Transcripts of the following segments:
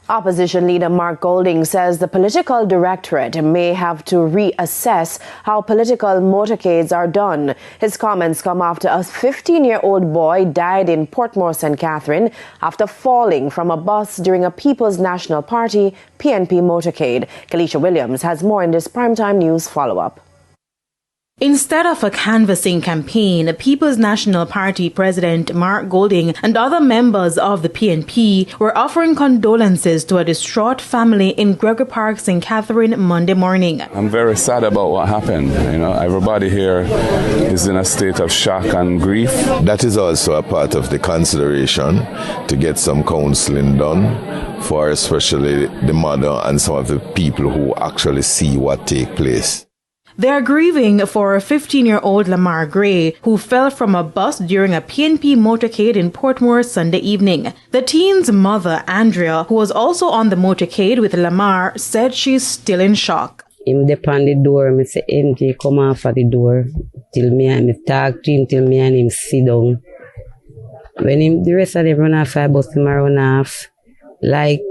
Opposition leader Mark Golding says the political directorate may have to reassess how political motorcades are done. His comments come after a 15-year-old boy died in Portmore, St. Catherine after falling from a bus during a People's National Party PNP motorcade. Kalisha Williams has more in this primetime news follow-up. Instead of a canvassing campaign, People's National Party President Mark Golding and other members of the PNP were offering condolences to a distraught family in Gregory Park, St. Catherine, Monday morning. I'm very sad about what happened. Everybody here is in a state of shock and grief. That is also a part of the consideration to get some counseling done for especially the mother and some of the people who actually see what take place. They are grieving for 15-year-old Lamar Gray, who fell from a bus during a PNP motorcade in Portmore Sunday evening. The teen's mother, Andrea, who was also on the motorcade with Lamar, said she's still in shock. Him dey on the door, me say, MJ, come off at the door. Till me talk to him, till me and him sit down. When the rest of them run off, I bust him run off. Like,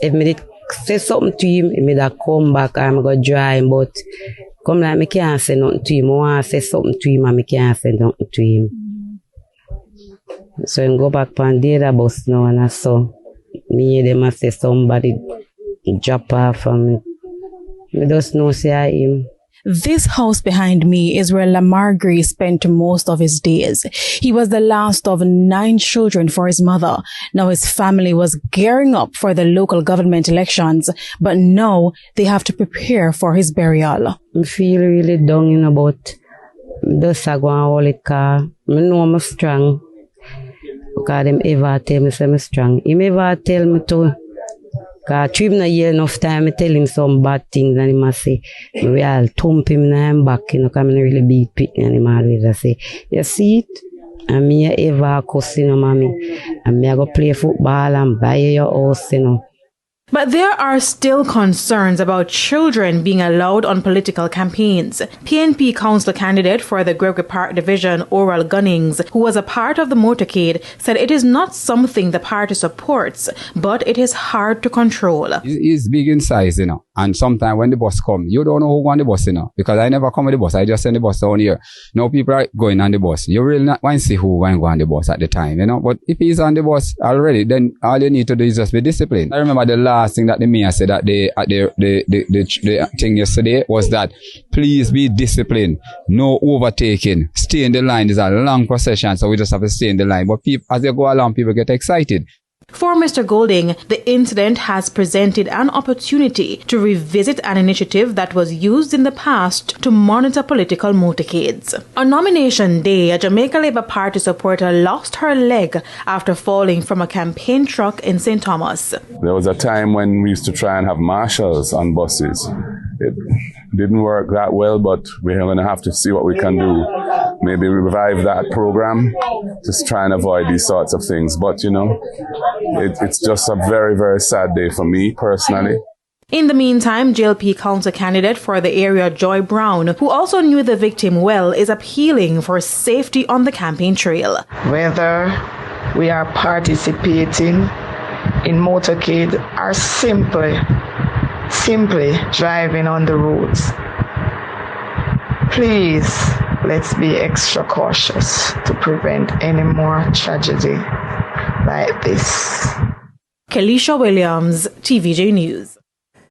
if me did say something to him, he may come back, I'm going to dry him, but come like me can't say nothing to him. I want to say something to him and me can't say nothing to him. So I go back on the other bus now and I saw me hear them say somebody drop off and me just know say I him. This house behind me is where Lamar Gray spent most of his days. He was the last of 9 children for his mother. Now his family was gearing up for the local government elections, but now they have to prepare for his burial. I feel really down, but just go and hold it because I know I'm strong. Because them ever tell me I'm strong. He ever tell me to. Because trip na year enough time, I tell him some bad things and he must say, we all thump him na him back, because I'm really big pick and he always say, you see it? And me ever cuss, mommy. And me go play football and buy your house, But there are still concerns about children being allowed on political campaigns. PNP council candidate for the Gregory Park division, Oral Gunnings, who was a part of the motorcade, said it is not something the party supports, but it is hard to control. It's big in size, and sometimes when the bus come, you don't know who on the bus, because I never come with the bus. I just send the bus down here. No people are going on the bus. You really not want to see who going to go on the bus at the time, But if he's on the bus already, then all you need to do is just be disciplined. I remember the last thing that the mayor said at the thing yesterday was that please be disciplined, no overtaking, stay in the line. There's a long procession, so we just have to stay in the line. But people, as they go along, people get excited. For Mr. Golding, the incident has presented an opportunity to revisit an initiative that was used in the past to monitor political motorcades. On nomination day, a Jamaica Labour Party supporter lost her leg after falling from a campaign truck in St. Thomas. There was a time when we used to try and have marshals on buses. It didn't work that well, but we're going to have to see what we can do. Maybe revive that program, just try and avoid these sorts of things. But, it's just a very, very sad day for me personally. In the meantime, JLP council candidate for the area, Joy Brown, who also knew the victim well, is appealing for safety on the campaign trail. Whether we are participating in motorcade or simply driving on the roads, please, let's be extra cautious to prevent any more tragedy like this. Kalisha Williams, TVJ News.